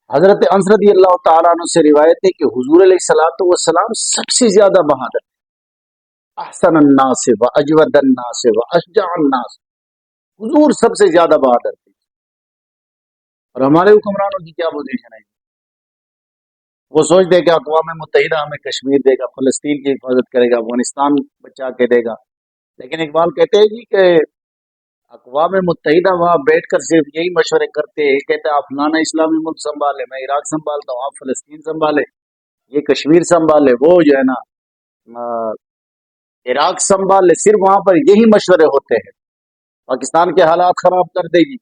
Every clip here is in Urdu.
حضرت انس رضی اللہ تعالیٰ عنہ سے روایت ہے کہ حضور علیہ الصلوۃ والسلام سب سے زیادہ بہادر، احسن الناس و اجود الناس و اشجع الناس، حضور سب سے زیادہ بہادر تھے۔ اور ہمارے حکمرانوں کی کیا پوزیشن ہے؟ وہ سوچتے ہیں کہ اقوام متحدہ ہمیں کشمیر دے گا، فلسطین کی حفاظت کرے گا، افغانستان بچا کے دے گا، لیکن اقبال کہتے ہیں جی کہ اقوام متحدہ وہاں بیٹھ کر صرف یہی مشورے کرتے ہیں، کہتے ہیں آپ فلانا اسلامی ملک سنبھالے، میں عراق سنبھالتا ہوں، آپ فلسطین سنبھالے، یہ کشمیر سنبھالے، وہ جو ہے نا عراق سنبھالے، صرف وہاں پر یہی مشورے ہوتے ہیں، پاکستان کے حالات خراب کر دے گی۔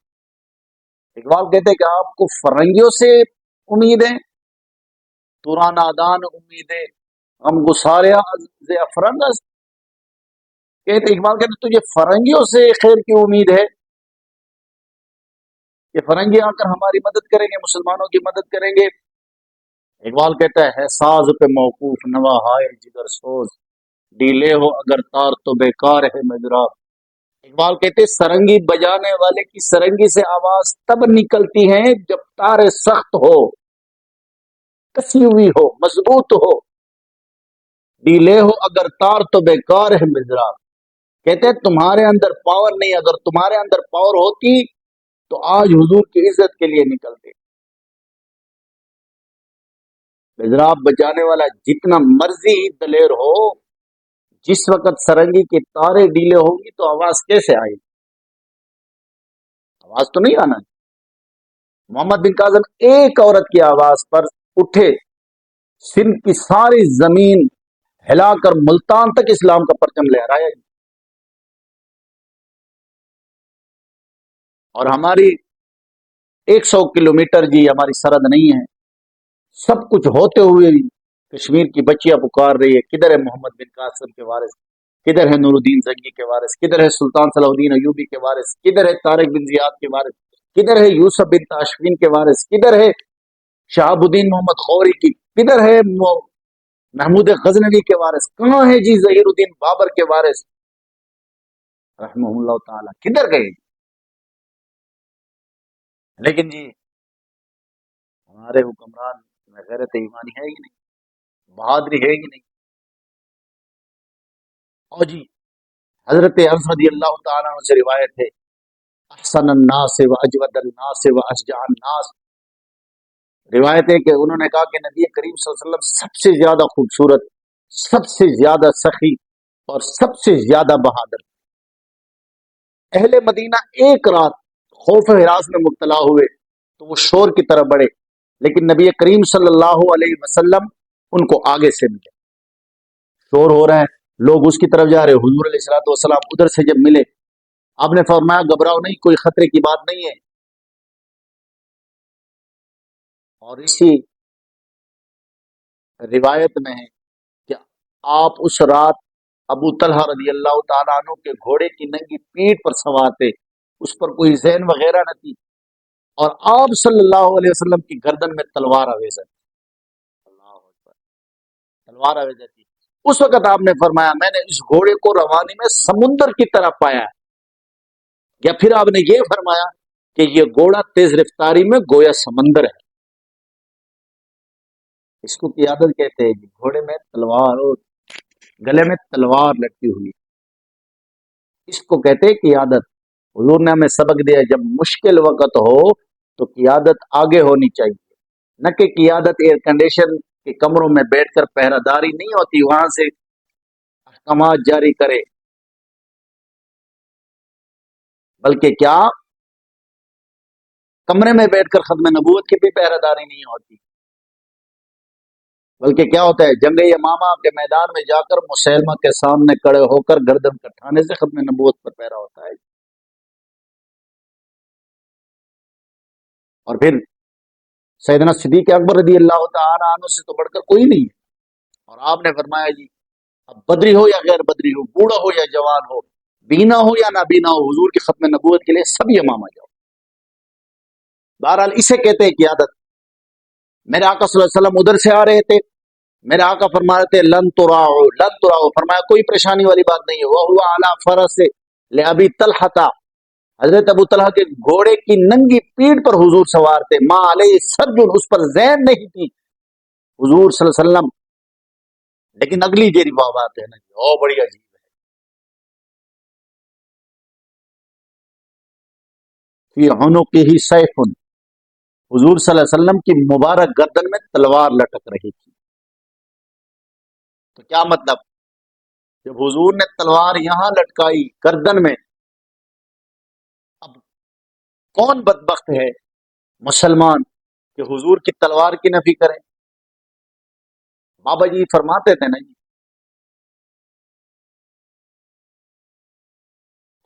اقبال کہتے ہیں کہ آپ کو فرنگیوں سے امید ہے، تورانادان امید ہے، ہم گساریا افرنگ، کہتے اقبال کہتے تجھے فرنگیوں سے خیر کی امید ہے کہ فرنگی آ کر ہماری مدد کریں گے، مسلمانوں کی مدد کریں گے؟ اقبال کہتا ہے ساز پہ موقوف نوا ہائے جگر سوز، ڈیلے ہو اگر تار تو بیکار ہے مجرا۔ اقبال کہتے سرنگی بجانے والے کی سرنگی سے آواز تب نکلتی ہے جب تار سخت ہو، کسی ہوئی ہو، مضبوط ہو، ڈیلے ہو اگر تار تو بیکار ہے مجرا۔ کہتے ہیں تمہارے اندر پاور نہیں، اگر تمہارے اندر پاور ہوتی تو آج حضور کی عزت کے لیے نکلتے۔ مضراب بجانے والا جتنا مرضی دلیر ہو، جس وقت سرنگی کے تارے ڈیلے ہوں گی تو آواز کیسے آئے گی؟ آواز تو نہیں آنا۔ محمد بن کاظم ایک عورت کی آواز پر اٹھے، سندھ کی ساری زمین ہلا کر ملتان تک اسلام کا پرچم لہرایا۔ اور ہماری 100 کلومیٹر جی ہماری سرحد نہیں ہے، سب کچھ ہوتے ہوئے بھی کشمیر کی بچیاں پکار رہی ہے کدھر ہے محمد بن قاسم کے وارث، کدھر ہے نور الدین زنگی کے وارث، کدھر ہے سلطان صلاح الدین ایوبی کے وارث، کدھر ہے طارق بن زیاد کے وارث، کدھر ہے یوسف بن تاشفین کے وارث، کدھر ہے شہاب الدین محمد خوری کی، کدھر ہے محمود غزنوی کے وارث، کہاں ہے جی ظہیر الدین بابر کے وارث رحمہ اللہ تعالی، کدھر گئے؟ لیکن جی ہمارے حکمران میں غیرت ایمانی ہے ہی نہیں، بہادری ہے ہی نہیں۔ اور جی حضرت انس رضی اللہ تعالیٰ عنہ سے روایت ہے احسن الناس و اجود الناس و اشجع الناس، روایت ہے کہ انہوں نے کہا کہ نبی کریم صلی اللہ علیہ وسلم سب سے زیادہ خوبصورت، سب سے زیادہ سخی اور سب سے زیادہ بہادر۔ اہل مدینہ ایک رات خوف ہراس میں مبتلا ہوئے تو وہ شور کی طرف بڑھے، لیکن نبی کریم صلی اللہ علیہ وسلم ان کو آگے سے ملے۔ شور ہو رہا ہے، لوگ اس کی طرف جا رہے، حضور علیہ الصلوۃ والسلام ادھر سے جب ملے، آپ نے فرمایا گھبراؤ نہیں، کوئی خطرے کی بات نہیں ہے۔ اور اسی روایت میں ہے کہ آپ اس رات ابو طلحہ رضی اللہ تعالیٰ عنہ کے گھوڑے کی ننگی پیٹھ پر سوار تھے، اس پر کوئی ذہن وغیرہ نہ تھی، اور آپ صلی اللہ علیہ وسلم کی گردن میں تلوار آویزہ تھی، اللہ اکبر، تلوار آویزہ تھی۔ اس وقت آپ نے فرمایا میں نے اس گھوڑے کو روانی میں سمندر کی طرح پایا، یا پھر آپ نے یہ فرمایا کہ یہ گھوڑا تیز رفتاری میں گویا سمندر ہے۔ اس کو قیادت کہتے ہیں، گھوڑے میں تلوار اور گلے میں تلوار لٹکی ہوئی، اس کو کہتے ہیں قیادت۔ حضور نے ہمیں سبق دیا جب مشکل وقت ہو تو قیادت آگے ہونی چاہیے، نہ کہ قیادت ایئر کنڈیشن کے کمروں میں بیٹھ کر پہرہ داری نہیں ہوتی، وہاں سے احکامات جاری کرے، بلکہ کیا کمرے میں بیٹھ کر ختم نبوت کی بھی پہرہ داری نہیں ہوتی، بلکہ کیا ہوتا ہے جنگ یمامہ کے میدان میں جا کر مسیلمہ کے سامنے کڑے ہو کر گردن کٹانے سے ختم نبوت پر پہرا ہوتا ہے۔ اور پھر سیدنا صدیق اکبر رضی اللہ تعالیٰ عنہ سے تو بڑھ کر کوئی نہیں ہے، اور آپ نے فرمایا جی اب بدری ہو یا غیر بدری ہو، بوڑھا ہو یا جوان ہو، بینا ہو یا نابینا ہو، حضور کی ختم نبوت کے لیے سب یمامہ جاؤ۔ بہرحال اسے کہتے ہیں قیادت۔ میرے آقا صلی اللہ علیہ وسلم ادھر سے آ رہے تھے، میرے آقا فرما رہے تھے لن تراؤ لن تراؤ، فرمایا کوئی پریشانی والی بات نہیں ہے، وہو علی فرس لابی طلحہ، حضرت ابو طلحہ کے گھوڑے کی ننگی پیٹھ پر حضور سوار تھے، ماں علیہ سرجن، اس پر زین نہیں تھی حضور صلی اللہ علیہ وسلم. لیکن اگلی جو بات ہے نا جی، اور بڑی عجیب ہے. فی عنقہ سیف، حضور صلی اللہ علیہ وسلم کی مبارک گردن میں تلوار لٹک رہی تھی. تو کیا مطلب؟ جب حضور نے تلوار یہاں لٹکائی گردن میں، اب کون بدبخت ہے مسلمان کہ حضور کی تلوار کی نفی کریں؟ بابا جی فرماتے تھے نا جی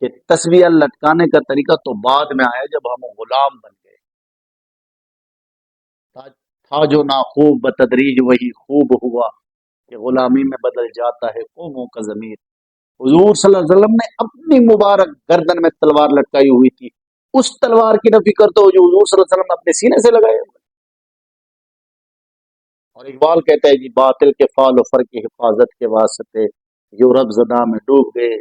کہ تسبیح لٹکانے کا طریقہ تو بعد میں آیا جب ہم غلام بن گئے. تھا جو نا خوب بتدریج وہی خوب ہوا کہ غلامی میں بدل جاتا ہے قوموں کا ضمیر. حضور صلی اللہ علیہ وسلم نے اپنی مبارک گردن میں تلوار لٹکائی ہوئی تھی، اس تلوار کی نفی کرتے ہو جو حضور صلی اللہ علیہ وسلم نے اپنے سینے سے لگائے ہوئے. اور اقبال کہتا ہے جی باطل کے فال و فر کی حفاظت کے واسطے یورپ زدہ میں ڈوب گئے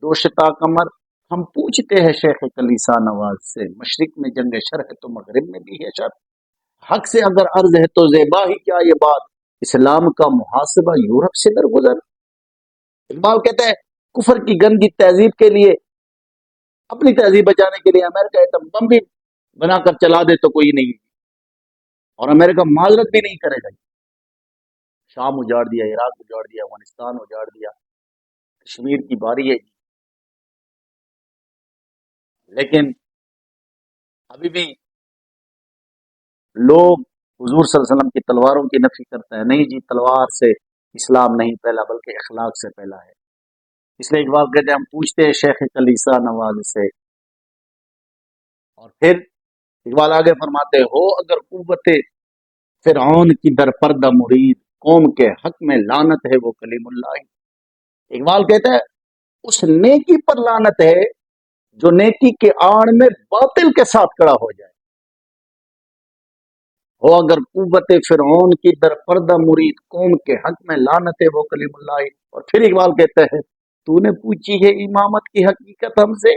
دوشتا کمر. ہم پوچھتے ہیں شیخ کلیسا نواز سے، مشرق میں جنگ شر ہے تو مغرب میں بھی ہے شر. حق سے اگر عرض ہے تو زیبا ہی کیا یہ بات، اسلام کا محاسبہ یورپ سے درگزر. اقبال کہتا ہے کفر کی گندی تہذیب کے لیے، اپنی تہذیب بچانے کے لیے امریکہ ایٹم بم بھی بنا کر چلا دے تو کوئی نہیں، اور امریکہ معذرت بھی نہیں کرے گا. شام اجاڑ دیا، عراق اجاڑ دیا، افغانستان اجاڑ دیا، کشمیر کی باری ہے. لیکن ابھی بھی لوگ حضور صلی اللہ علیہ وسلم کی تلواروں کی نفی کرتے ہیں. نہیں جی، تلوار سے اسلام نہیں پھیلا بلکہ اخلاق سے پھیلا ہے. اس لیے اقبال کہتے ہیں ہم پوچھتے ہیں شیخ کلیسا نواز سے. اور پھر اقبال آگے فرماتے ہو اگر قوت فرعون کی در پردہ مرید، قوم کے حق میں لعنت ہے وہ کلیم اللہ. اقبال کہتا ہے اس نیکی پر لعنت ہے جو نیکی کے آڑ میں باطل کے ساتھ کڑا ہو جائے. ہو اگر قوت فرعون کی در پردہ مرید، قوم کے حق میں لعنت ہے وہ کلیم اللہ. اور پھر اقبال کہتے ہیں تو نے پوچھی ہے امامت کی حقیقت ہم سے،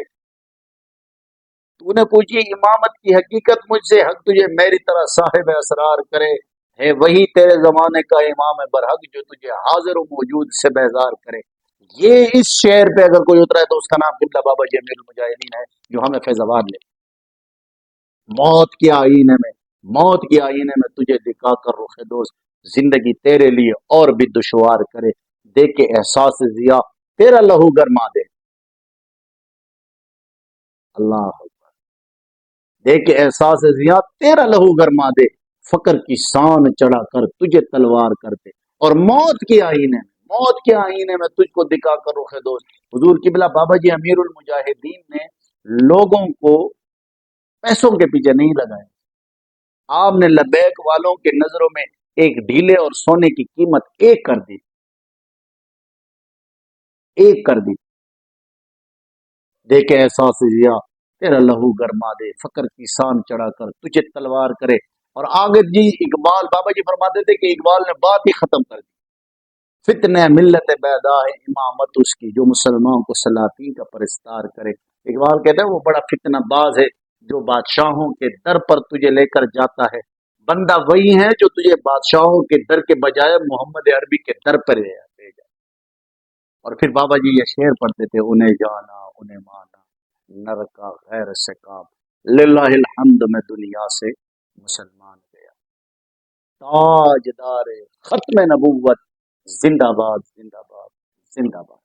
تو نے پوچھی امامت کی حقیقت مجھ سے، حق تجھے میری طرح صاحب اسرار کرے. ہے وہی تیرے زمانے کا امام برحق جو تجھے حاضر و موجود سے بیزار کرے. یہ اس شعر پہ اگر کوئی اترا ہے تو اس کا نام قبلہ بابا جی امیر المجاہدین ہے جو ہمیں فیض آباد لے. موت کے آئینے میں، موت کے آئینے میں تجھے دکھا کر رخ دوست، زندگی تیرے لیے اور بھی دشوار کرے. دیکھ کے احساس ضیا تیرا لہو گرما دے. اللہ اکبر. دیکھ کے احساس ضیا تیرا لہو گرما دے، فقر کی سان چڑھا کر تجھے تلوار کر دے. اور موت کے آئینے میں، موت کے آئینے میں تجھ کو دکھا کر رخ دوست. حضور قبلہ بابا جی امیر المجاہدین نے لوگوں کو پیسوں کے پیچھے نہیں لگائے. آپ نے لبیک والوں کے نظروں میں ایک ڈھیلے اور سونے کی قیمت ایک کر دی، ایک کر دی. دیکھے احساس ضیا تیرا لہو گرما دے، فقر کی سان چڑھا کر تجھے تلوار کرے. اور آگے جی اقبال بابا جی فرماتے تھے کہ اقبال نے بات ہی ختم کر دی. فتنہ ملت بیدا ہے امامت اس کی جو مسلمان کو سلاطین کا پرستار کرے. اقبال کہتے ہیں وہ بڑا فتنہ باز ہے جو بادشاہوں کے در پر تجھے لے کر جاتا ہے. بندہ وہی ہے جو تجھے بادشاہوں کے در کے بجائے محمد عربی کے در پر لے جائے. اور پھر بابا جی یہ شعر پڑھتے تھے انہیں جانا انہیں مانا نر کا غیر سے کام، للہ الحمد میں دنیا سے مسلمان گیا. تاجدار ختم نبوت زندہ باد، زندہ باد، زندہ باد.